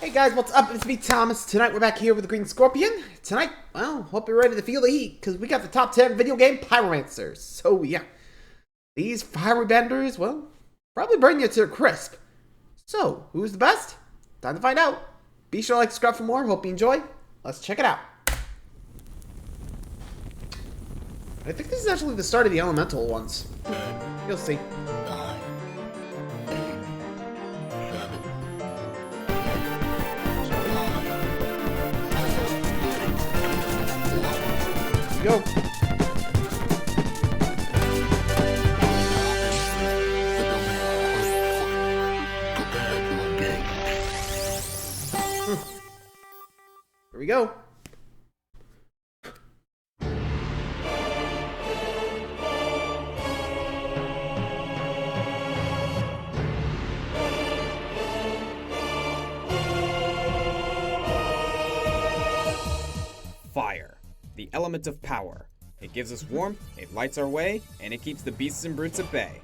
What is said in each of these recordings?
Hey guys, what's up? It's me, Thomas. Tonight we're back here with the Green Scorpion. Tonight, well, hope you're ready to feel the heat, because we got the top 10 video game Pyromancers. So yeah, these fiery benders, well, probably burn you to a crisp. So, who's the best? Time to find out. Be sure to like, subscribe for more. Hope you enjoy. Let's check it out. I think this is actually the start of the elemental ones. You'll see. Go. Here we go. Fire, the element of power. It gives us warmth, it lights our way, and it keeps the beasts and brutes at bay.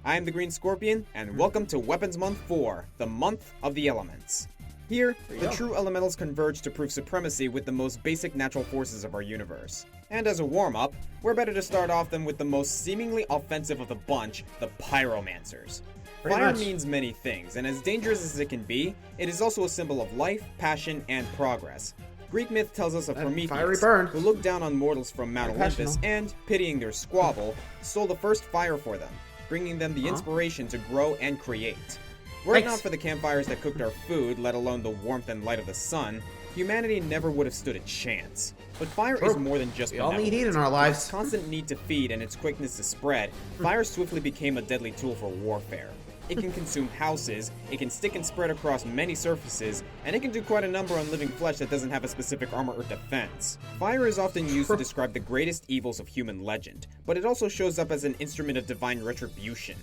I am the Green Scorpion, and welcome to Weapons Month 4, the month of the elements. Here, the true elementals converge to prove supremacy with the most basic natural forces of our universe. And as a warm-up, we're better to start off than with the most seemingly offensive of the bunch, the Pyromancers. Fire means many things, and as dangerous as it can be, it is also a symbol of life, passion, and progress. Greek myth tells us of Prometheus, who looked down on mortals from Mount Olympus and, pitying their squabble, stole the first fire for them, bringing them the inspiration to grow and create. Were it not for the campfires that cooked our food, let alone the warmth and light of the sun, humanity never would have stood a chance. But fire is more than just benevolent. We all need heat in our lives. With its constant need to feed and its quickness to spread, fire swiftly became a deadly tool for warfare. It can consume houses, it can stick and spread across many surfaces, and it can do quite a number on living flesh that doesn't have a specific armor or defense. Fire is often used to describe the greatest evils of human legend, but it also shows up as an instrument of divine retribution.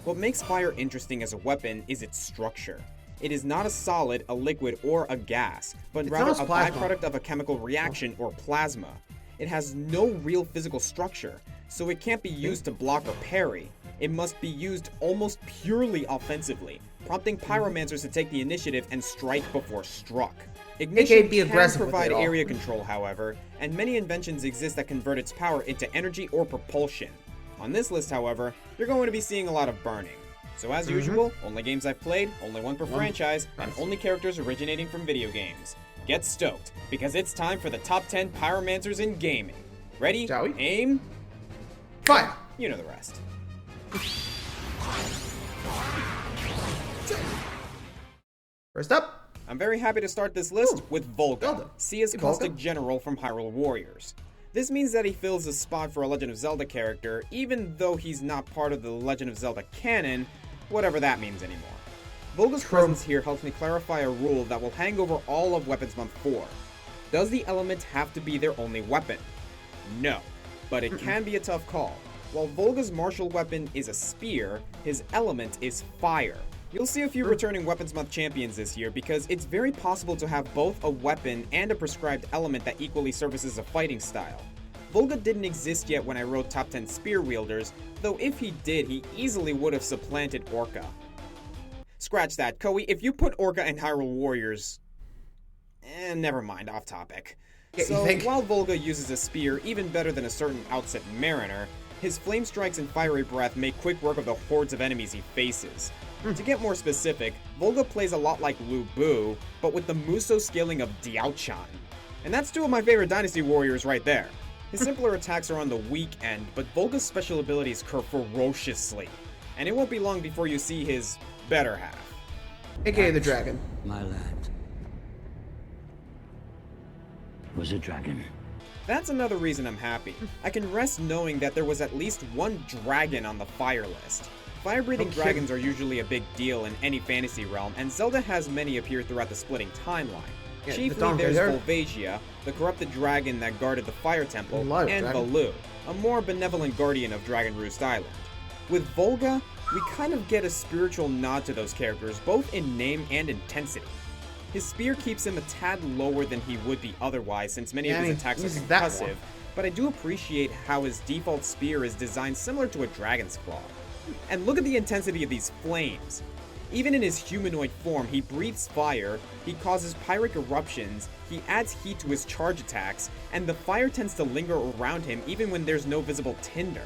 What makes fire interesting as a weapon is its structure. It is not a solid, a liquid, or a gas, but rather a byproduct of a chemical reaction or plasma. It has no real physical structure, so it can't be used to block or parry. It must be used almost purely offensively, prompting pyromancers to take the initiative and strike before struck. Ignition can provide area control, however, and many inventions exist that convert its power into energy or propulsion. On this list, however, you're going to be seeing a lot of burning. So as usual, only games I've played, only one per franchise, and only characters originating from video games. Get stoked, because it's time for the top 10 pyromancers in gaming. Ready, aim, fire! You know the rest. First up, I'm very happy to start this list with Volga, Sia's caustic general from Hyrule Warriors. This means that he fills a spot for a Legend of Zelda character, even though he's not part of the Legend of Zelda canon, whatever that means anymore. Volga's presence here helps me clarify a rule that will hang over all of Weapons Month 4. Does the element have to be their only weapon? No, but it can be a tough call. While Volga's martial weapon is a spear, his element is fire. You'll see a few returning Weapons Month champions this year because it's very possible to have both a weapon and a prescribed element that equally services a fighting style. Volga didn't exist yet when I wrote top 10 spear wielders, though if he did, he easily would have supplanted Orca. Scratch that, Koei, if you put Orca in Hyrule Warriors... never mind, off topic. So, while Volga uses a spear even better than a certain outset mariner, his flame strikes and fiery breath make quick work of the hordes of enemies he faces. To get more specific, Volga plays a lot like Lu Bu, but with the Musou scaling of Diao-chan. And that's two of my favorite Dynasty warriors right there. His simpler attacks are on the weak end, but Volga's special abilities curve ferociously. And it won't be long before you see his better half. AKA the dragon. My land was a dragon. That's another reason I'm happy. I can rest knowing that there was at least one dragon on the fire list. Fire-breathing dragons are usually a big deal in any fantasy realm, and Zelda has many appear throughout the splitting timeline. Chiefly there's Volvagia, the corrupted dragon that guarded the Fire Temple, and Valoo, a more benevolent guardian of Dragon Roost Island. With Volga, we kind of get a spiritual nod to those characters, both in name and intensity. His spear keeps him a tad lower than he would be otherwise, since many of his attacks are concussive, but I do appreciate how his default spear is designed similar to a dragon's claw. And look at the intensity of these flames. Even in his humanoid form, he breathes fire, he causes pyric eruptions, he adds heat to his charge attacks, and the fire tends to linger around him even when there's no visible tinder.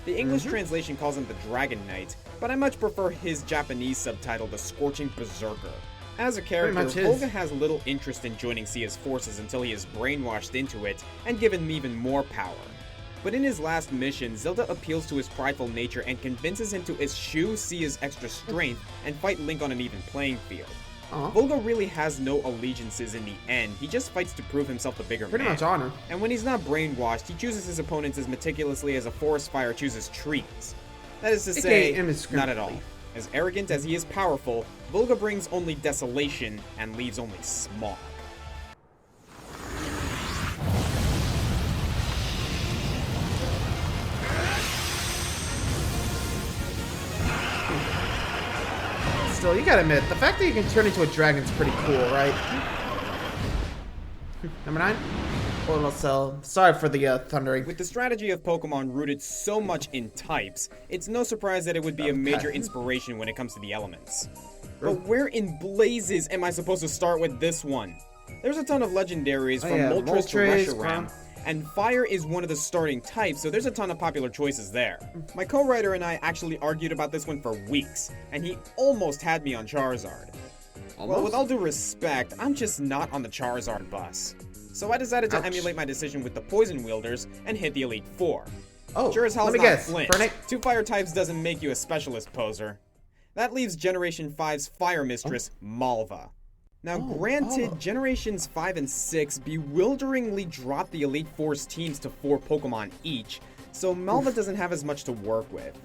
The English translation calls him the Dragon Knight, but I much prefer his Japanese subtitle, the Scorching Berserker. As a character, Volga has little interest in joining Sia's forces until he is brainwashed into it and given even more power. But in his last mission, Zelda appeals to his prideful nature and convinces him to eschew Sia's extra strength and fight Link on an even playing field. Volga really has no allegiances in the end, he just fights to prove himself the bigger man. Pretty much honor. And when he's not brainwashed, he chooses his opponents as meticulously as a forest fire chooses trees. That is to say, not at all. As arrogant as he is powerful, Volga brings only desolation and leaves only smog. Still, you gotta admit, the fact that you can turn into a dragon is pretty cool, right? Number 9? Well, so sorry for the thundering. With the strategy of Pokemon rooted so much in types, it's no surprise that it would be a major inspiration when it comes to the elements. But where in blazes am I supposed to start with this one? There's a ton of legendaries from Moltres to Reshiram, and fire is one of the starting types, so there's a ton of popular choices there. My co-writer and I actually argued about this one for weeks, and he almost had me on Charizard. Well, with all due respect, I'm just not on the Charizard bus. So I decided to emulate my decision with the Poison Wielders and hit the Elite Four. Sure as hell's not Flint. 2 fire types doesn't make you a specialist, poser. That leaves Generation 5's Fire Mistress, Malva. Now granted, Generations 5 and 6 bewilderingly dropped the Elite Four's teams to 4 Pokemon each, so Malva doesn't have as much to work with.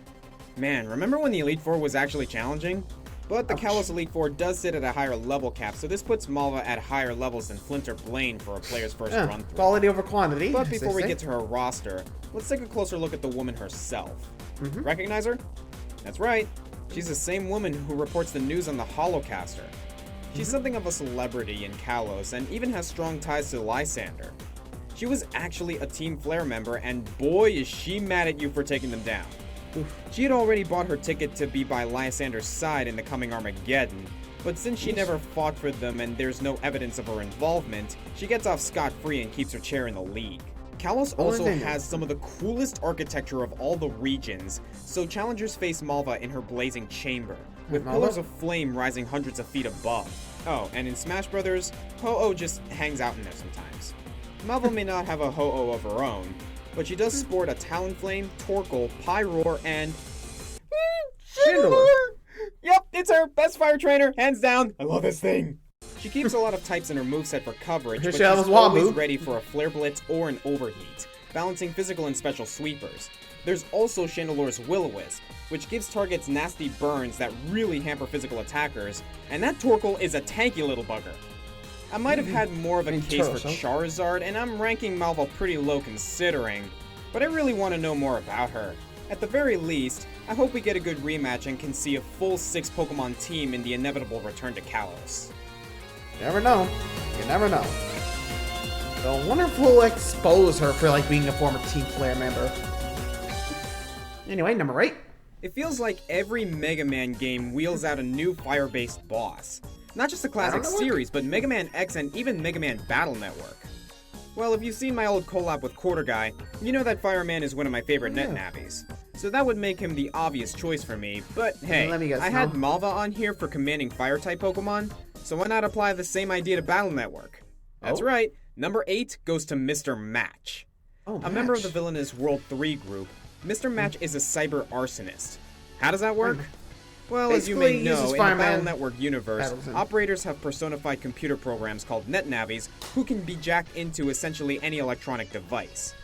Man, remember when the Elite Four was actually challenging? But the Kalos Elite Four does sit at a higher level cap, so this puts Malva at higher levels than Flint or Blaine for a player's first run through. Quality over quantity. But before we get to her roster, let's take a closer look at the woman herself. Recognize her? That's right. She's the same woman who reports the news on the Holocaster. She's something of a celebrity in Kalos and even has strong ties to Lysander. She was actually a Team Flare member, and boy is she mad at you for taking them down. She had already bought her ticket to be by Lysander's side in the coming Armageddon, but since she never fought for them and there's no evidence of her involvement, she gets off scot-free and keeps her chair in the league. Kalos also has some of the coolest architecture of all the regions, so challengers face Malva in her blazing chamber, with pillars of flame rising hundreds of feet above. Oh, and in Smash Brothers, Ho-Oh just hangs out in there sometimes. Malva may not have a Ho-Oh of her own, but she does sport a Talonflame, Torkoal, Pyroar, and... Chandelure! Yep, it's her! Best fire trainer, hands down! I love this thing! She keeps a lot of types in her moveset for coverage, but she's always ready for a Flare Blitz or an Overheat, balancing physical and special sweepers. There's also Chandelure's Will-O-Wisp, which gives targets nasty burns that really hamper physical attackers, and that Torkoal is a tanky little bugger. I might have had more of a case for Charizard, and I'm ranking Malva pretty low considering, but I really want to know more about her. At the very least, I hope we get a good rematch and can see a full 6 Pokemon team in the inevitable return to Kalos. You never know. You never know. So I wonder if we'll expose her for being a former Team Flare member. Anyway, number 8. It feels like every Mega Man game wheels out a new fire-based boss. Not just the classic series, but Mega Man X and even Mega Man Battle Network. Well, if you've seen my old collab with Quarter Guy, you know that Fireman is one of my favorite net navies. So that would make him the obvious choice for me, but hey, I had Malva on here for commanding Fire-type Pokemon, so why not apply the same idea to Battle Network? That's right, number 8 goes to Mr. Match. A member of the villainous World 3 group, Mr. Match is a cyber arsonist. How does that work? Well, as you may know, in the Battle Network universe, operators have personified computer programs called net navies who can be jacked into essentially any electronic device.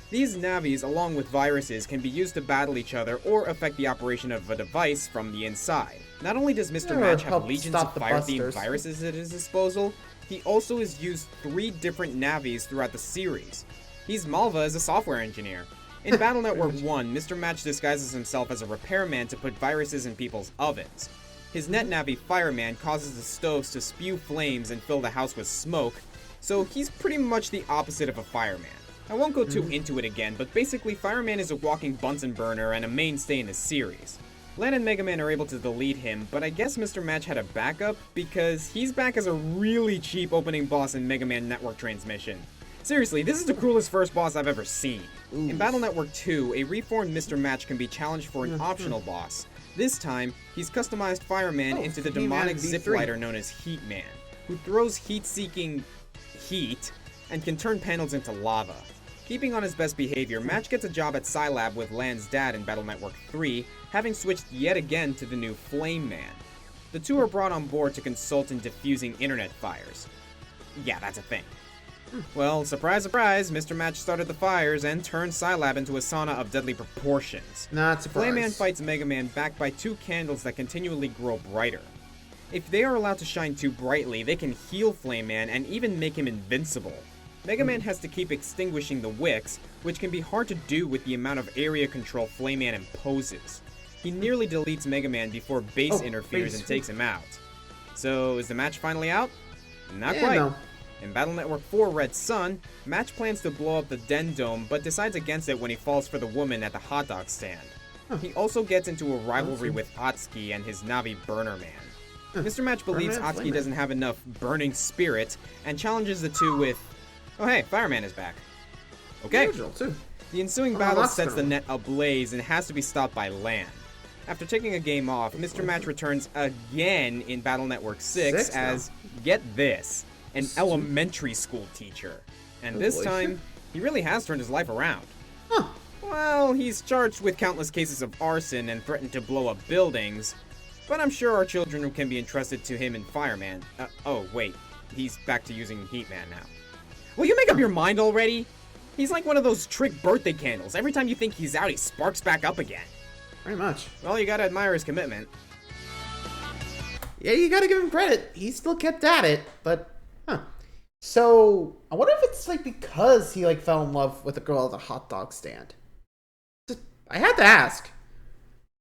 These navies, along with viruses, can be used to battle each other or affect the operation of a device from the inside. Not only does Mr. Match have legions of fire-themed viruses at his disposal, he also has used 3 different navies throughout the series. He's Malva as a software engineer. In Battle Network 1, Mr. Match disguises himself as a repairman to put viruses in people's ovens. His net navi Fireman causes the stoves to spew flames and fill the house with smoke, so he's pretty much the opposite of a fireman. I won't go too into it again, but basically Fireman is a walking Bunsen burner and a mainstay in the series. Lan and Mega Man are able to delete him, but I guess Mr. Match had a backup because he's back as a really cheap opening boss in Mega Man Network Transmission. Seriously, this is the cruelest first boss I've ever seen. Ooh. In Battle Network 2, a reformed Mr. Match can be challenged for an optional boss. This time, he's customized Fireman into the demonic ziplighter known as Heat Man, who throws heat-seeking heat and can turn panels into lava. Keeping on his best behavior, Match gets a job at Scilab with Lan's dad in Battle Network 3, having switched yet again to the new Flame Man. The two are brought on board to consult in diffusing internet fires. Yeah, that's a thing. Well, surprise, surprise, Mr. Match started the fires and turned Scilab into a sauna of deadly proportions. Not surprised. Flame Man fights Mega Man backed by two candles that continually grow brighter. If they are allowed to shine too brightly, they can heal Flame Man and even make him invincible. Mega Man has to keep extinguishing the wicks, which can be hard to do with the amount of area control Flame Man imposes. He nearly deletes Mega Man before Base interferes and takes him out. So, is the match finally out? Not quite. No. In Battle Network 4 Red Sun, Match plans to blow up the Den Dome, but decides against it when he falls for the woman at the hot dog stand. He also gets into a rivalry with Atsuki and his Navi Burner Man. Mr. Match believes Atsuki doesn't have enough burning spirit, and challenges the two with, "Oh hey, Fireman is back." Okay. The ensuing battle sets the net ablaze and has to be stopped by Lan. After taking a game off, Mr. Match returns again in Battle Network 6 as, get this, an elementary school teacher. And this time, he really has turned his life around. Well, he's charged with countless cases of arson and threatened to blow up buildings, but I'm sure our children can be entrusted to him in Fireman. Oh wait, he's back to using Heat Man now. Will you make up your mind already? He's like one of those trick birthday candles. Every time you think he's out, he sparks back up again. Very much. Well, you gotta admire his commitment. Yeah, you gotta give him credit. He still kept at it, but, So, I wonder if it's, like, because he, like, fell in love with a girl at the hot dog stand. I had to ask.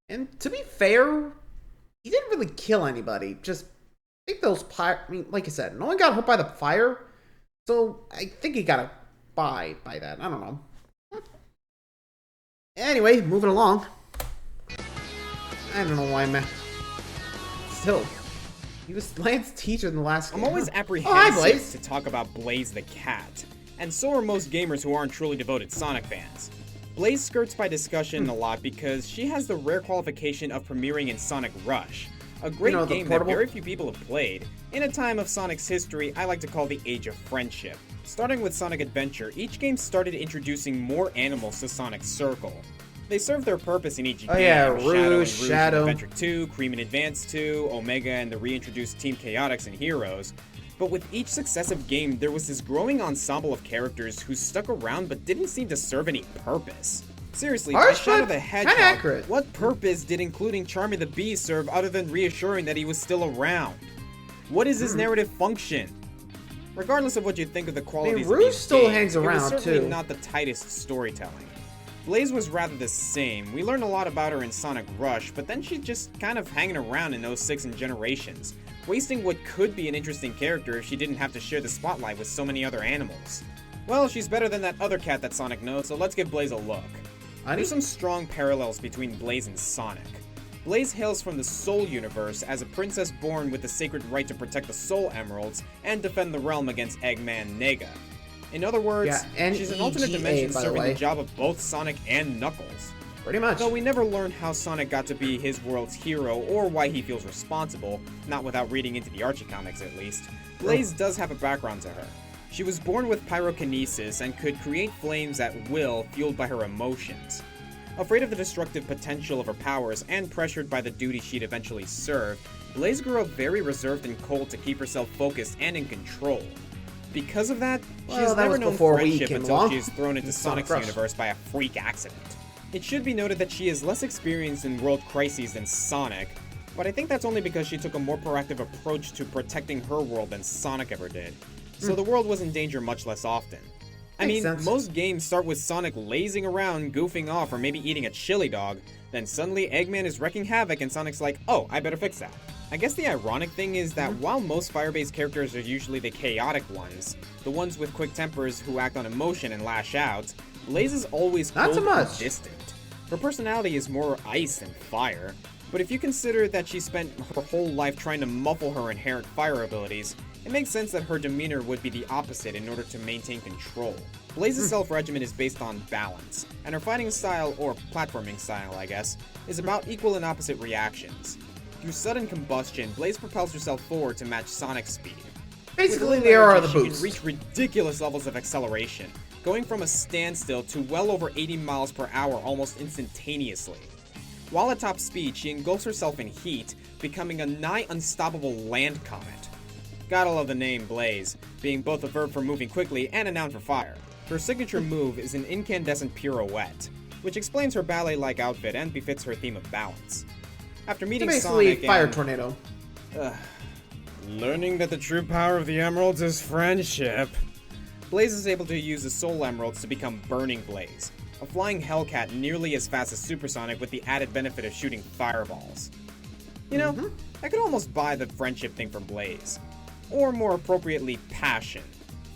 And to be fair, he didn't really kill anybody. Just, I think those like I said, no one got hurt by the fire. So, I think he got a buy by that. I don't know. Anyway, moving along. I don't know why, man. Still, he was Lance's teacher in the last game. I'm always apprehensive to talk about Blaze the cat, and so are most gamers who aren't truly devoted Sonic fans. Blaze skirts by discussion a lot because she has the rare qualification of premiering in Sonic Rush, a great game that very few people have played, in a time of Sonic's history I like to call the Age of Friendship. Starting with Sonic Adventure, each game started introducing more animals to Sonic's circle. They served their purpose in each game. Rouge, Shadow. Adventure 2, Cream and Advance 2, Omega and the reintroduced Team Chaotix and Heroes. But with each successive game, there was this growing ensemble of characters who stuck around but didn't seem to serve any purpose. Seriously, by Shadow the Hedgehog, what purpose did including Charmy the Bee serve other than reassuring that he was still around? What is his narrative function? Regardless of what you think of the qualities of these games, it was certainly not the tightest storytelling. Blaze was rather the same. We learned a lot about her in Sonic Rush, but then she's just kind of hanging around in 06 and Generations, wasting what could be an interesting character if she didn't have to share the spotlight with so many other animals. Well, she's better than that other cat that Sonic knows, so let's give Blaze a look. There's some strong parallels between Blaze and Sonic. Blaze hails from the Soul universe as a princess born with the sacred right to protect the Soul Emeralds and defend the realm against Eggman Nega. In other words, she's an alternate dimension serving the job of both Sonic and Knuckles. Pretty much. Though we never learn how Sonic got to be his world's hero or why he feels responsible, not without reading into the Archie comics at least, Blaze does have a background to her. She was born with pyrokinesis and could create flames at will fueled by her emotions. Afraid of the destructive potential of her powers and pressured by the duty she'd eventually serve, Blaze grew up very reserved and cold to keep herself focused and in control. Because of that, she has never known friendship until she is thrown into Sonic's universe by a freak accident. It should be noted that she is less experienced in world crises than Sonic, but I think that's only because she took a more proactive approach to protecting her world than Sonic ever did. So the world was in danger much less often. I mean, most games start with Sonic lazing around, goofing off, or maybe eating a chili dog, then suddenly Eggman is wrecking havoc and Sonic's like, oh, I better fix that. I guess the ironic thing is that while most fire-based characters are usually the chaotic ones, the ones with quick tempers who act on emotion and lash out, Blaze is always cold and distant. Her personality is more ice than fire. But if you consider that she spent her whole life trying to muffle her inherent fire abilities, it makes sense that her demeanor would be the opposite in order to maintain control. Blaze's self-regimen is based on balance, and her fighting style, or platforming style I guess, is about equal and opposite reactions. Through sudden combustion, Blaze propels herself forward to match Sonic's speed. Basically, the era of the She boost. can reach ridiculous levels of acceleration, going from a standstill to well over 80 miles per hour almost instantaneously. While at top speed, she engulfs herself in heat, becoming a nigh unstoppable land comet. Gotta love the name Blaze, being both a verb for moving quickly and a noun for fire. Her signature move is an incandescent pirouette, which explains her ballet-like outfit and befits her theme of balance. After meeting Basically, Sonic fire and... tornado. Learning that the true power of the emeralds is friendship. Blaze is able to use the soul emeralds to become Burning Blaze, a flying Hellcat nearly as fast as Supersonic with the added benefit of shooting fireballs. You know, I could almost buy the friendship thing from Blaze. Or more appropriately, passion.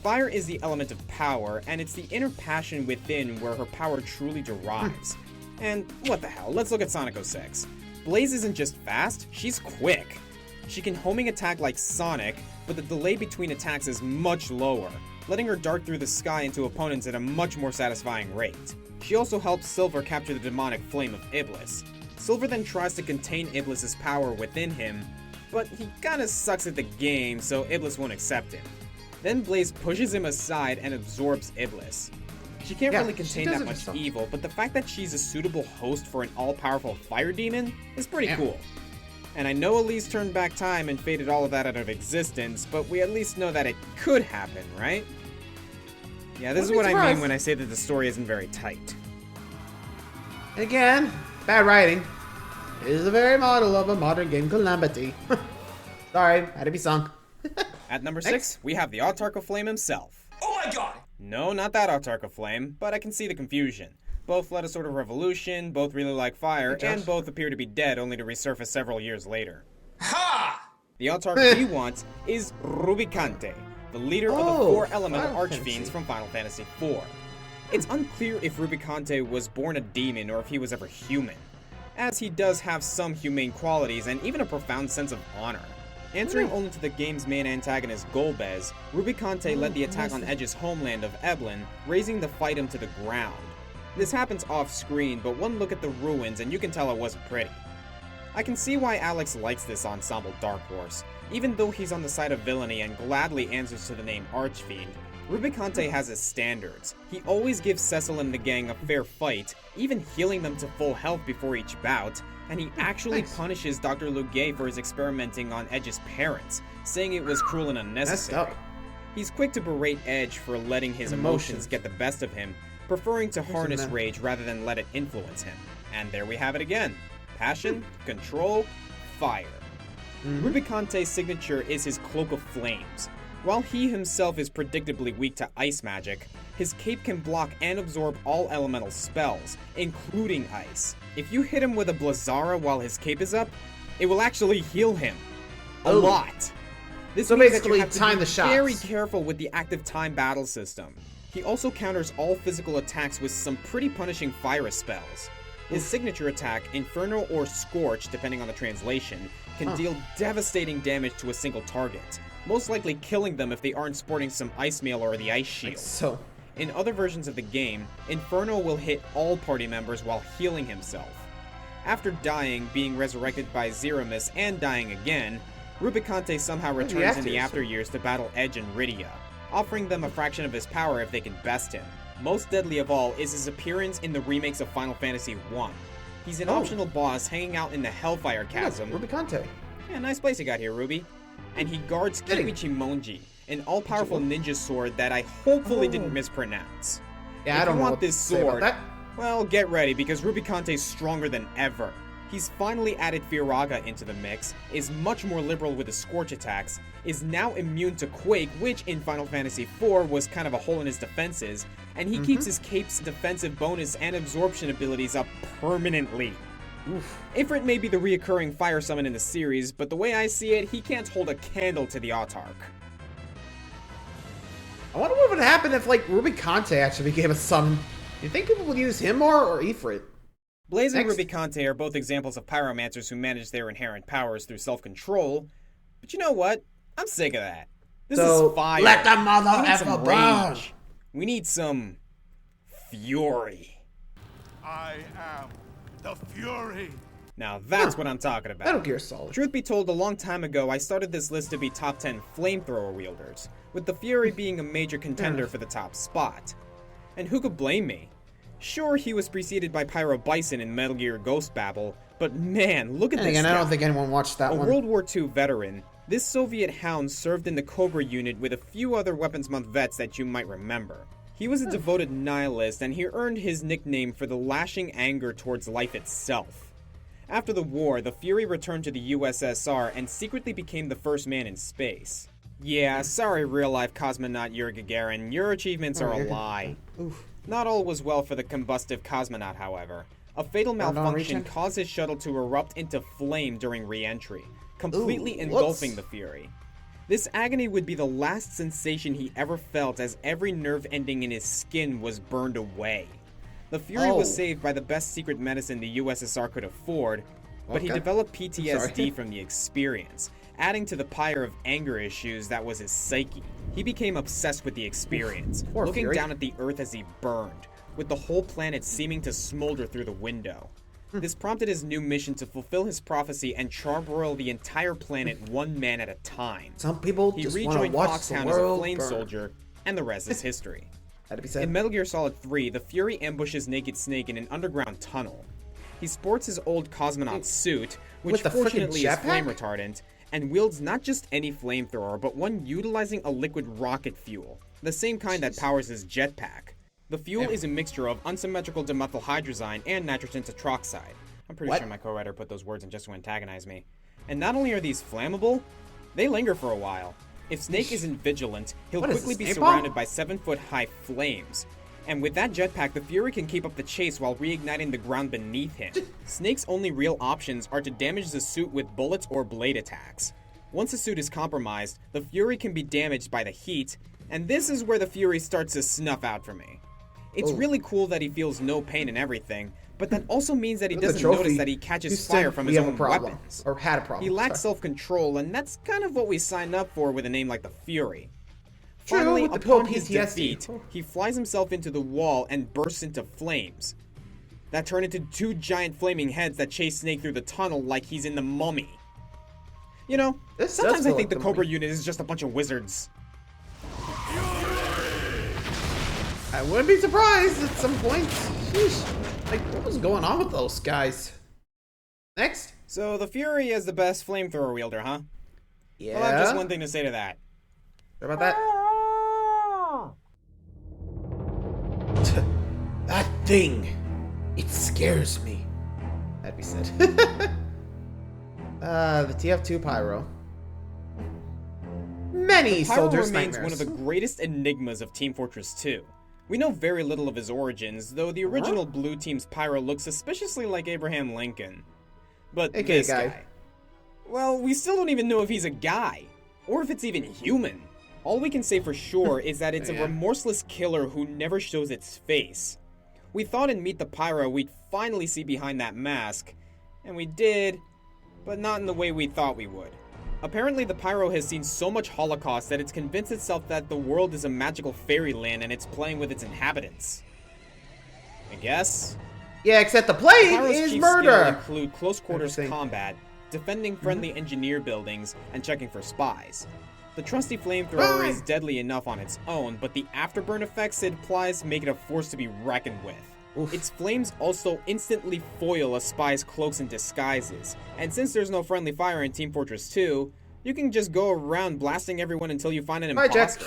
Fire is the element of power, and it's the inner passion within where her power truly derives. And what the hell, let's look at Sonic 06. Blaze isn't just fast, she's quick. She can homing attack like Sonic, but the delay between attacks is much lower, letting her dart through the sky into opponents at a much more satisfying rate. She also helps Silver capture the demonic flame of Iblis. Silver then tries to contain Iblis's power within him, but he kinda sucks at the game, so Iblis won't accept him. Then Blaze pushes him aside and absorbs Iblis. She can't really contain that much evil, but the fact that she's a suitable host for an all-powerful fire demon is pretty cool. And I know Elise turned back time and faded all of that out of existence, but we at least know that it could happen, right? Yeah, this is what I mean when I say that the story isn't very tight. And again, bad writing. It is the very model of a modern game calamity. Sorry, had to be sunk. At number 6, we have the Autarch of Flame himself. Oh my god! No, not that Autarch of Flame, but I can see the confusion. Both led a sort of revolution, both really like fire, and both appear to be dead only to resurface several years later. Ha! The Autarch we want is Rubicante, the leader of the 4 elemental archfiends from Final Fantasy IV. It's unclear if Rubicante was born a demon or if he was ever human, as he does have some humane qualities and even a profound sense of honor. Answering only to the game's main antagonist Golbez, Rubicante led the attack on Edge's homeland of Eblin, raising the fightem to the ground. This happens off-screen, but one look at the ruins and you can tell it wasn't pretty. I can see why Alex likes this ensemble Dark Horse. Even though he's on the side of villainy and gladly answers to the name Archfiend, Rubicante has his standards. He always gives Cecil and the gang a fair fight, even healing them to full health before each bout, and he actually punishes Dr. Lugue for his experimenting on Edge's parents, saying it was cruel and unnecessary. He's quick to berate Edge for letting his emotions get the best of him, preferring to harness rage rather than let it influence him. And there we have it again. Passion, control, fire. Rubicante's signature is his Cloak of Flames. While he himself is predictably weak to ice magic, his cape can block and absorb all elemental spells, including ice. If you hit him with a Blazara while his cape is up, it will actually heal him. A lot. This means that you have to be very careful with the active time battle system. He also counters all physical attacks with some pretty punishing fire spells. His signature attack, Inferno or Scorch, depending on the translation, can deal devastating damage to a single target, most likely killing them if they aren't sporting some ice mail or the ice shield. In other versions of the game, Inferno will hit all party members while healing himself. After dying, being resurrected by Zeramis, and dying again, Rubicante somehow returns in the after years to battle Edge and Rydia, offering them a fraction of his power if they can best him. Most deadly of all is his appearance in the remakes of Final Fantasy I. He's an optional boss hanging out in the Hellfire Chasm. Rubicante. Yeah, nice place you got here, Ruby. And he guards Kimichimonji, an all-powerful ninja sword that I hopefully didn't mispronounce. Yeah, if you want this sword, well, get ready, because Rubicante's stronger than ever. He's finally added Firaga into the mix, is much more liberal with his Scorch attacks, is now immune to Quake, which in Final Fantasy IV was kind of a hole in his defenses, and he keeps his cape's defensive bonus and absorption abilities up permanently. Ifrit may be the reoccurring fire summon in the series, but the way I see it, he can't hold a candle to the Autarch. I wonder what would happen if, like, Rubicante actually became a summon. Do you think people would use him more, or Ifrit? Blaze and Next. Rubicante are both examples of pyromancers who manage their inherent powers through self-control. But you know what? I'm sick of that. This So, is fire. let the mother We need effer some burn. rage. We need some fury. I am the Fury. Now that's what I'm talking about. Metal Gear Solid. Truth be told, a long time ago, I started this list to be top 10 flamethrower wielders, with the Fury being a major contender for the top spot. And who could blame me? Sure, he was preceded by Pyro Bison in Metal Gear Ghost Babel, but man, look at And this again, guy. I don't think anyone watched that A one. World War II veteran, this Soviet hound served in the Cobra unit with a few other Weapons Month vets that you might remember. He was a devoted nihilist, and he earned his nickname for the lashing anger towards life itself. After the war, the Fury returned to the USSR and secretly became the first man in space. Yeah, sorry real-life cosmonaut Yuri Gagarin, your achievements are a lie. Oof. Not all was well for the combustive cosmonaut, however. A fatal malfunction caused his shuttle to erupt into flame during re-entry, completely engulfing the Fury. This agony would be the last sensation he ever felt, as every nerve ending in his skin was burned away. The Fury was saved by the best secret medicine the USSR could afford, but he developed PTSD from the experience, adding to the pyre of anger issues that was his psyche. He became obsessed with the experience, looking Fury. down at the Earth as he burned, with the whole planet seeming to smolder through the window. This prompted his new mission to fulfill his prophecy and charbroil the entire planet one man at a time. Some people He just want to rejoined watch the Foxhound as a world flame burn. soldier, and the rest is history. Had to be said. In Metal Gear Solid 3, the Fury ambushes Naked Snake in an underground tunnel. He sports his old cosmonaut suit, which With the frickin' fortunately is flame jetpack? retardant, and wields not just any flamethrower, but one utilizing a liquid rocket fuel, the same kind that powers his jetpack. The fuel is a mixture of unsymmetrical dimethylhydrazine and nitrogen tetroxide. I'm pretty sure my co-writer put those words in just to antagonize me. And not only are these flammable, they linger for a while. If Snake isn't vigilant, he'll What is quickly this, be napalm? surrounded by 7-foot-high flames. And with that jetpack, the Fury can keep up the chase while reigniting the ground beneath him. Snake's only real options are to damage the suit with bullets or blade attacks. Once the suit is compromised, the Fury can be damaged by the heat, and this is where the Fury starts to snuff out for me. It's really cool that he feels no pain and everything, but that also means that he doesn't notice that he catches fire from his own weapons. Or had a problem. He lacks self-control, and that's kind of what we signed up for with a name like the Fury. True, Finally, with the upon pill his PTSD. defeat, he flies himself into the wall and bursts into flames. That turn into two giant flaming heads that chase Snake through the tunnel like he's in the Mummy. You know, This sometimes does I feel think like the the Cobra Mummy. unit is just a bunch of wizards. I wouldn't be surprised at some point. Sheesh. Like, what was going on with those guys? Next. So the Fury is the best flamethrower wielder, huh? Yeah. Well, I have just one thing to say to that. Sorry about that. That thing. It scares me. That'd be said. The TF2 Pyro. Many Pyro soldiers' remains nightmares. one of the greatest enigmas of Team Fortress 2. We know very little of his origins, though the original Blue Team's Pyro looks suspiciously like Abraham Lincoln. But AKA this guy. guy. Well, we still don't even know if he's a guy, or if it's even human. All we can say for sure is that it's a remorseless killer who never shows its face. We thought in Meet the Pyro we'd finally see behind that mask, and we did, but not in the way we thought we would. Apparently the Pyro has seen so much Holocaust that it's convinced itself that the world is a magical fairyland and it's playing with its inhabitants. I guess? Yeah, except the plague Pyro's is chief skill murder. include close quarters Interesting. combat, defending friendly engineer buildings, and checking for spies. The trusty flamethrower is deadly enough on its own, but the afterburn effects it applies make it a force to be reckoned with. Its flames also instantly foil a spy's cloaks and disguises, and since there's no friendly fire in Team Fortress 2, you can just go around blasting everyone until you find an Bye, Jack. imposter.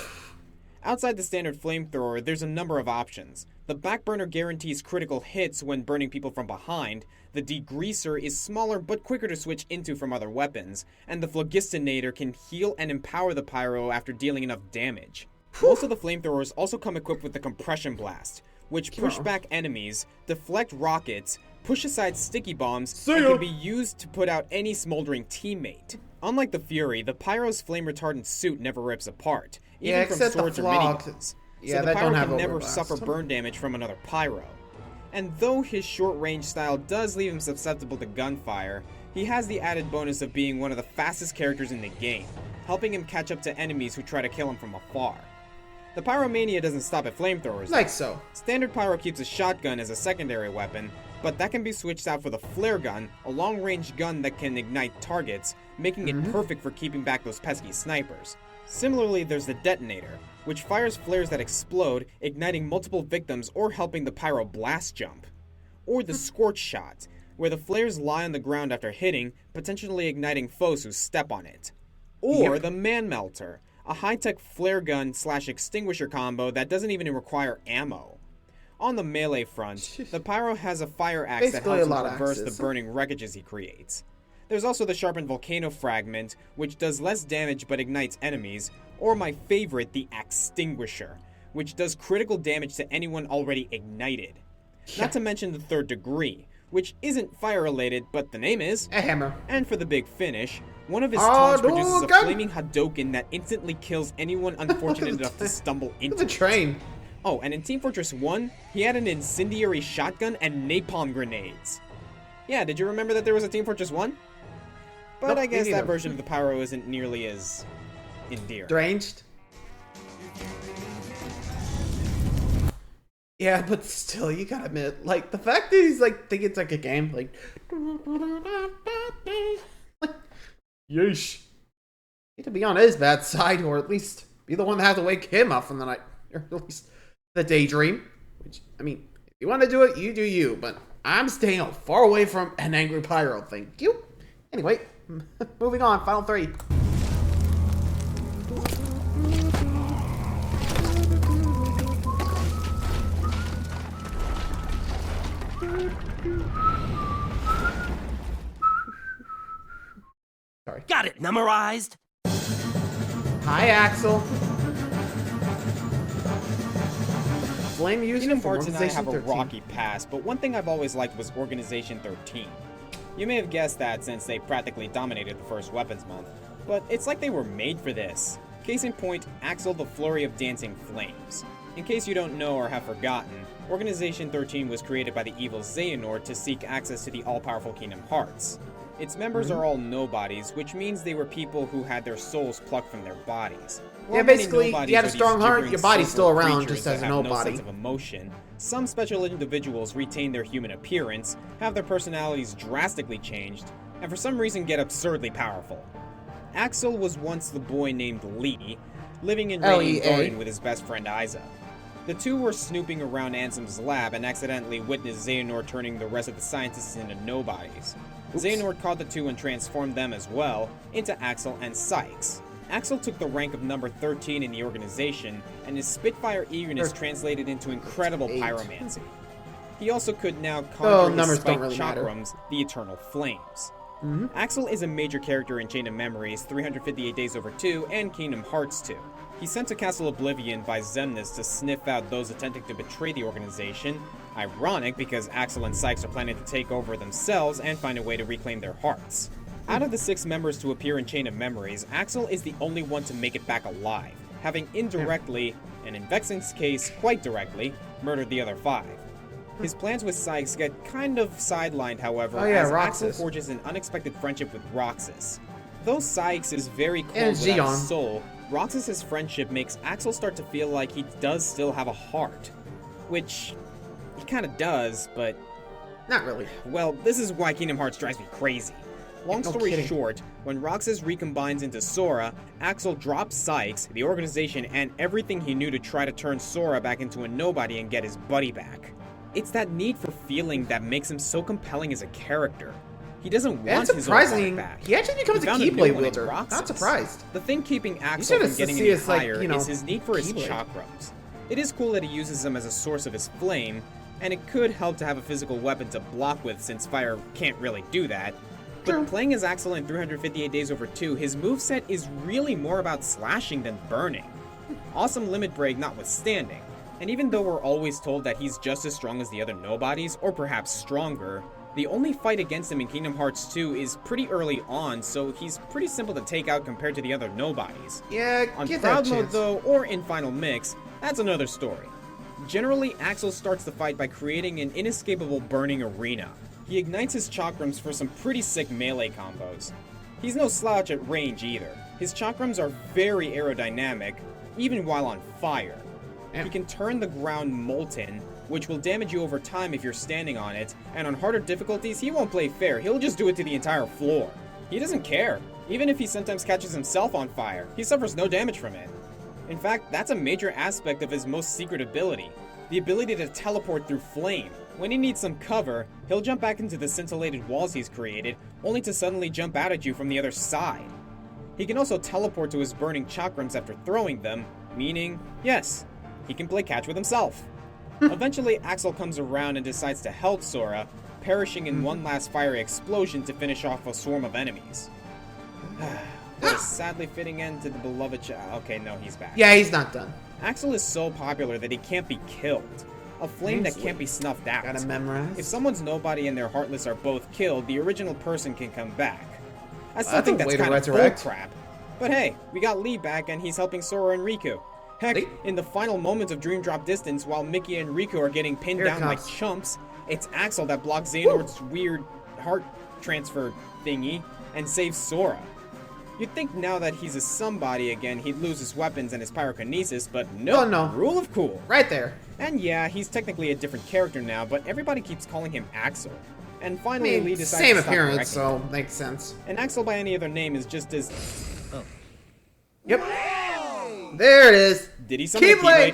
Outside the standard flamethrower, there's a number of options. The backburner guarantees critical hits when burning people from behind, the degreaser is smaller but quicker to switch into from other weapons, and the phlogistinator can heal and empower the pyro after dealing enough damage. Most of the flamethrowers also come equipped with the compression blast, which push back enemies, deflect rockets, push aside sticky bombs, and can be used to put out any smoldering teammate. Unlike the Fury, the Pyro's flame retardant suit never rips apart, even from except the swords or flog. miniguns. Yeah, So the that Pyro don't have can never overblast. suffer burn damage from another Pyro. And though his short-range style does leave him susceptible to gunfire, he has the added bonus of being one of the fastest characters in the game, helping him catch up to enemies who try to kill him from afar. The Pyromania doesn't stop at flamethrowers. Like so. Standard Pyro keeps a shotgun as a secondary weapon, but that can be switched out for the flare gun, a long-range gun that can ignite targets, making it perfect for keeping back those pesky snipers. Similarly, there's the detonator, which fires flares that explode, igniting multiple victims or helping the Pyro blast jump. Or the scorch shot, where the flares lie on the ground after hitting, potentially igniting foes who step on it. Or the man melter, a high-tech flare gun / extinguisher combo that doesn't even require ammo. On the melee front, the Pyro has a fire axe that helps him reverse the burning wreckages he creates. There's also the sharpened volcano fragment, which does less damage but ignites enemies, or my favorite, the extinguisher, which does critical damage to anyone already ignited. Not to mention the third degree, which isn't fire related, but the name is a hammer. And for the big finish, one of his taunts produces a flaming Hadouken that instantly kills anyone unfortunate enough to stumble into the train. Oh, and in Team Fortress 1, he had an incendiary shotgun and napalm grenades. Yeah, did you remember that there was a Team Fortress 1? But Nope, I guess me that neither. version of the Pyro isn't nearly as endearing. Deranged. Yeah, but still, you gotta admit, like, the fact that he's, like, thinking it's like a game, like, yeesh. You need to be on his bad side, or at least be the one that has to wake him up from the night, or at least the daydream. Which, I mean, if you want to do it, you do you, but I'm staying far away from an angry Pyro, thank you. Anyway, moving on, final 3. Sorry. Got it memorized. Hi, Axel. Flame user Kingdom from Hearts and I have a Organization 13. rocky past, but one thing I've always liked was Organization 13. You may have guessed that since they practically dominated the first Weapons Month, but it's like they were made for this. Case in point, Axel the Flurry of Dancing Flames. In case you don't know or have forgotten, Organization 13 was created by the evil Xehanort to seek access to the all-powerful Kingdom Hearts. Its members are all nobodies, which means they were people who had their souls plucked from their bodies. Yeah, basically, you had a strong heart, your body's still around, just as a nobody. No sense of emotion. Some special individuals retain their human appearance, have their personalities drastically changed, and for some reason get absurdly powerful. Axel was once the boy named Lee, living in Radiant Garden with his best friend Isa. The two were snooping around Ansem's lab and accidentally witnessed Xehanort turning the rest of the scientists into nobodies. Xehanort caught the two and transformed them as well into Axel and Sykes. Axel took the rank of number 13 in the organization, and his Spitfire eagerness translated into incredible pyromancy. He also could now conjure his spiked chakrams, the Eternal Flames. Axel is a major character in Chain of Memories, 358 Days Over 2, and Kingdom Hearts 2. He's sent to Castle Oblivion by Xemnas to sniff out those attempting to betray the organization. Ironic, because Axel and Sykes are planning to take over themselves and find a way to reclaim their hearts. Out of the 6 members to appear in Chain of Memories, Axel is the only one to make it back alive, having indirectly, and in Vexen's case, quite directly, murdered the other 5. His plans with Sykes get kind of sidelined, however, as Axel forges an unexpected friendship with Roxas. Though Sykes is very cold without his soul, Roxas' friendship makes Axel start to feel like he does still have a heart. Which, he kinda does, but... not really. Well, this is why Kingdom Hearts drives me crazy. Long story short, when Roxas recombines into Sora, Axel drops Sykes, the organization, and everything he knew to try to turn Sora back into a nobody and get his buddy back. It's that need for feeling that makes him so compelling as a character. He doesn't want his own heart back. He actually becomes a Keyblade wielder. Not surprised. The thing keeping Axel from getting any higher is his need for his chakrams. It is cool that he uses them as a source of his flame, and it could help to have a physical weapon to block with since fire can't really do that. But playing as Axel in 358 Days Over 2, his moveset is really more about slashing than burning. Awesome limit break notwithstanding. And even though we're always told that he's just as strong as the other nobodies, or perhaps stronger, the only fight against him in Kingdom Hearts 2 is pretty early on, so he's pretty simple to take out compared to the other nobodies. Yeah, on Proud Mode though, or in Final Mix, that's another story. Generally, Axel starts the fight by creating an inescapable burning arena. He ignites his chakrams for some pretty sick melee combos. He's no slouch at range either. His chakrams are very aerodynamic, even while on fire. Yeah. He can turn the ground molten, which will damage you over time if you're standing on it, and on harder difficulties, he won't play fair. He'll just do it to the entire floor. He doesn't care. Even if he sometimes catches himself on fire, he suffers no damage from it. In fact, that's a major aspect of his most secret ability, the ability to teleport through flame. When he needs some cover, he'll jump back into the scintillated walls he's created, only to suddenly jump out at you from the other side. He can also teleport to his burning chakrams after throwing them, meaning, yes, he can play catch with himself. Eventually, Axel comes around and decides to help Sora, perishing in one last fiery explosion to finish off a swarm of enemies. What a sadly fitting end to the beloved okay, no, he's back. Yeah, he's not done. Axel is so popular that he can't be killed. A flame that can't be snuffed out. Gotta memorize. If someone's nobody and their Heartless are both killed, the original person can come back. I still That's think a that's way to kind of resurrect. bullcrap. But hey, we got Lee back and he's helping Sora and Riku. Heck, Lee? in the final moments of Dream Drop distance while Mickey and Riku are getting pinned Here it down like comes. chumps, it's Axel that blocks Xehanort's weird heart transfer thingy and saves Sora. You'd think now that he's a somebody again, he'd lose his weapons and his pyrokinesis, but no, Oh, no. Rule of cool. Right there. And yeah, he's technically a different character now, but everybody keeps calling him Axel. And I finally, mean, Lee decides same to stop appearance, correcting so him. makes sense. And Axel by any other name is just as... Yep. There it is. Did he summon a Keyblade. Keyblade?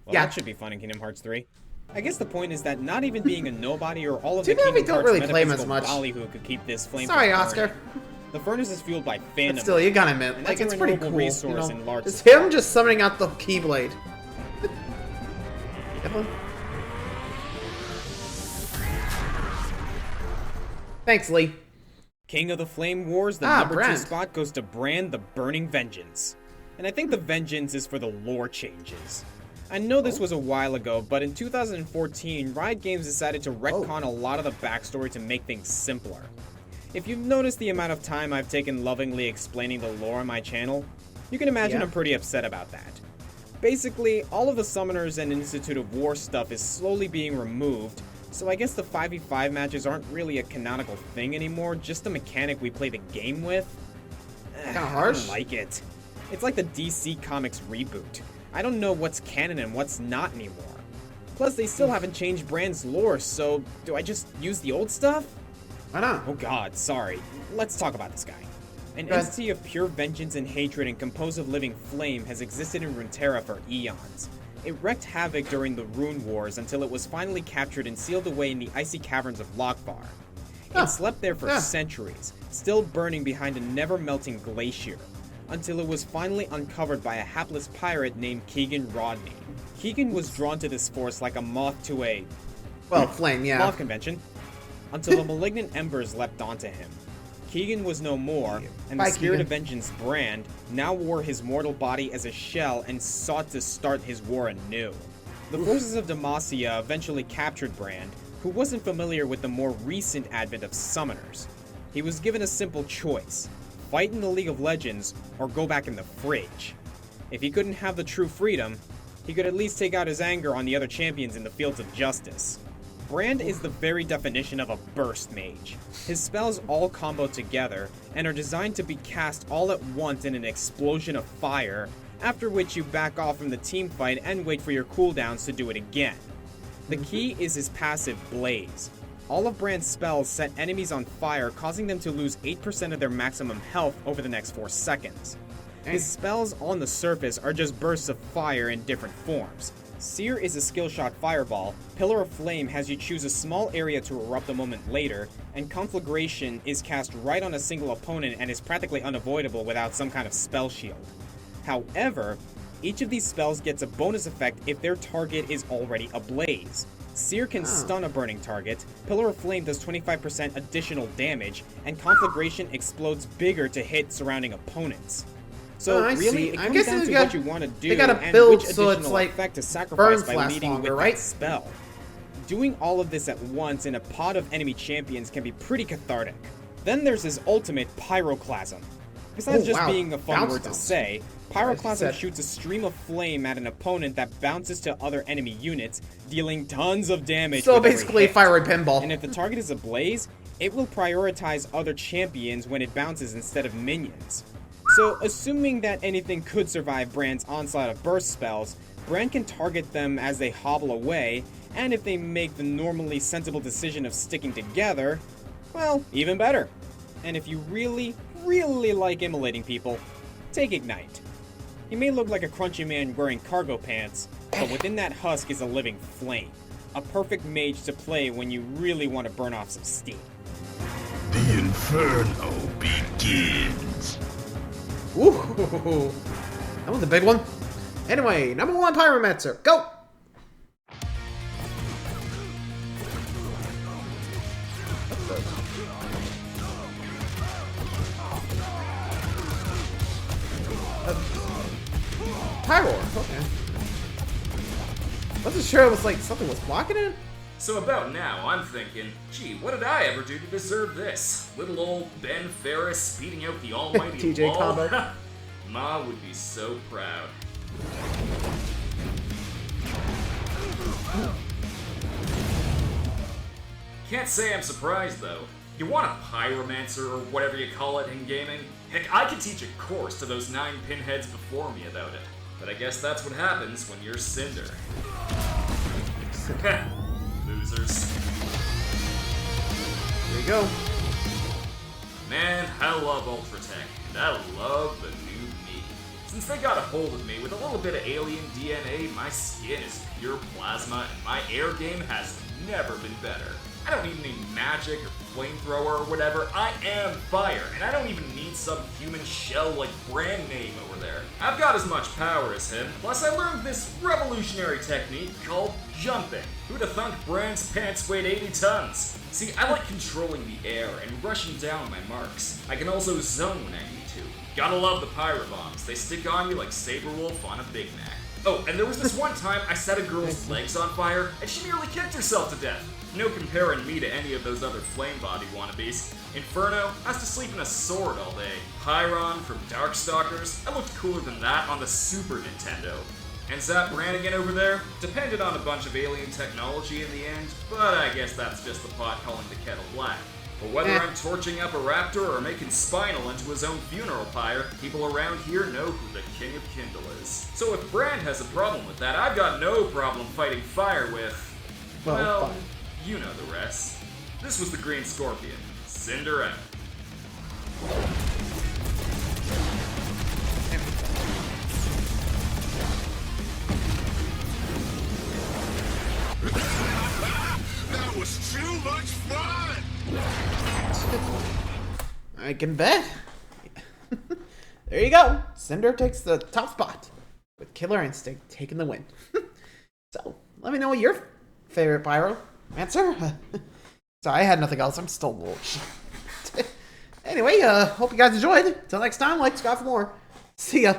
Well, Yeah. that should be fun in Kingdom Hearts 3. I guess the point is that not even being a nobody or all of Too the bad we Kingdom don't Hearts really claim as metaphysical much. ballyhoo could keep this flame Sorry, from Oscar. burning. The furnace is fueled by fandom. But still, you gotta admit, And like, that's it's a pretty renewable cool, resource you know? in large Just supply. him just summoning out the Keyblade. Thanks, Lee. King of the Flame Wars, the Ah, number 2 Brand. spot goes to Brand the Burning Vengeance. And I think the vengeance is for the lore changes. I know this was a while ago, but in 2014, Riot Games decided to retcon a lot of the backstory to make things simpler. If you've noticed the amount of time I've taken lovingly explaining the lore on my channel, you can imagine Yeah. I'm pretty upset about that. Basically, all of the Summoners and Institute of War stuff is slowly being removed, so I guess the 5v5 matches aren't really a canonical thing anymore, just a mechanic we play the game with. Kinda I harsh. don't like it. It's like the DC Comics reboot. I don't know what's canon and what's not anymore. Plus, they still haven't changed Brand's lore, so do I just use the old stuff? Why not? Oh god, sorry. Let's talk about this guy. An Go ahead. entity of pure vengeance and hatred and composed of living flame has existed in Runeterra for eons. It wreaked havoc during the Rune Wars until it was finally captured and sealed away in the icy caverns of Lockbar. Huh. It slept there for Yeah. centuries, still burning behind a never-melting glacier, until it was finally uncovered by a hapless pirate named Keegan Rodney. Keegan was drawn to this force like a moth to a Well, flame, yeah. moth convention, until the malignant embers leapt onto him. Keegan was no more, and Bye, the spirit Keegan. of vengeance Brand now wore his mortal body as a shell and sought to start his war anew. The forces of Demacia eventually captured Brand, who wasn't familiar with the more recent advent of summoners. He was given a simple choice: fight in the League of Legends or go back in the fridge. If he couldn't have the true freedom, he could at least take out his anger on the other champions in the fields of justice. Brand is the very definition of a burst mage. His spells all combo together and are designed to be cast all at once in an explosion of fire, after which you back off from the team fight and wait for your cooldowns to do it again. The key is his passive Blaze. All of Brand's spells set enemies on fire, causing them to lose 8% of their maximum health over the next 4 seconds. His spells on the surface are just bursts of fire in different forms. Seer is a skill shot fireball, Pillar of Flame has you choose a small area to erupt a moment later, and Conflagration is cast right on a single opponent and is practically unavoidable without some kind of spell shield. However, each of these spells gets a bonus effect if their target is already ablaze. Seer can stun a burning target, Pillar of Flame does 25% additional damage, and Conflagration explodes bigger to hit surrounding opponents. So Oh, I really, see. it I comes guess down they to got- what you want to do they gotta and build which so it's, additional like, effect to sacrifice burns by last leading longer, with right? that spell. Doing all of this at once in a pod of enemy champions can be pretty cathartic. Then there's his ultimate, Pyroclasm. Besides Oh, just wow. being a fun Bounce word to stones. say, Pyroclasm shoots a stream of flame at an opponent that bounces to other enemy units, dealing tons of damage. So with every basically, hit. fiery pinball. And if the target is ablaze, it will prioritize other champions when it bounces instead of minions. So, assuming that anything could survive Brand's onslaught of burst spells, Brand can target them as they hobble away, and if they make the normally sensible decision of sticking together, well, even better. And if you really, really like immolating people, take Ignite. He may look like a crunchy man wearing cargo pants, but within that husk is a living flame. A perfect mage to play when you really want to burn off some steam. The inferno begins. Ooh, that was a big one. Anyway, number 1 Pyromancer, go! Pyro, okay. Wasn't sure it was like something was blocking it? So about now, I'm thinking, gee, what did I ever do to deserve this? Little old Ben Ferris speeding out the almighty TJ ball? combo. Ma would be so proud. Can't say I'm surprised, though. You want a pyromancer or whatever you call it in gaming? Heck, I could teach a course to those 9 pinheads before me about it. But I guess that's what happens when you're Cinder. Losers. There you go. Man, I love Ultratech, and I love the new me. Since they got a hold of me with a little bit of alien DNA, my skin is pure plasma, and my air game has never been better. I don't even need magic or flamethrower or whatever. I am fire, and I don't even need some human shell-like brand name over there. I've got as much power as him, plus I learned this revolutionary technique called jumping. Who'd have thunk Brand's pants weighed 80 tons? See, I like controlling the air and rushing down my marks. I can also zone when I need to. Gotta love the pyro bombs. They stick on you like Saberwolf on a Big Mac. Oh, and there was this one time I set a girl's legs on fire, and she nearly kicked herself to death. No comparing me to any of those other flame body wannabes. Inferno has to sleep in a sword all day. Pyron from Darkstalkers, I looked cooler than that on the Super Nintendo. And Zap Brannigan over there depended on a bunch of alien technology in the end, but I guess that's just the pot calling the kettle black. But whether I'm torching up a raptor or making Spinal into his own funeral pyre, people around here know who the King of Kindle is. So if Brand has a problem with that, I've got no problem fighting fire with... well, fine. you know the rest. This was the Green Scorpion. Cinder out. That was too much fun! I can bet. There you go. Cinder takes the top spot, with Killer Instinct taking the win. So, let me know your favorite Pyro answer. So I had nothing else. I'm still a little Anyway, hope you guys enjoyed. Till next time, like, subscribe for more. See ya.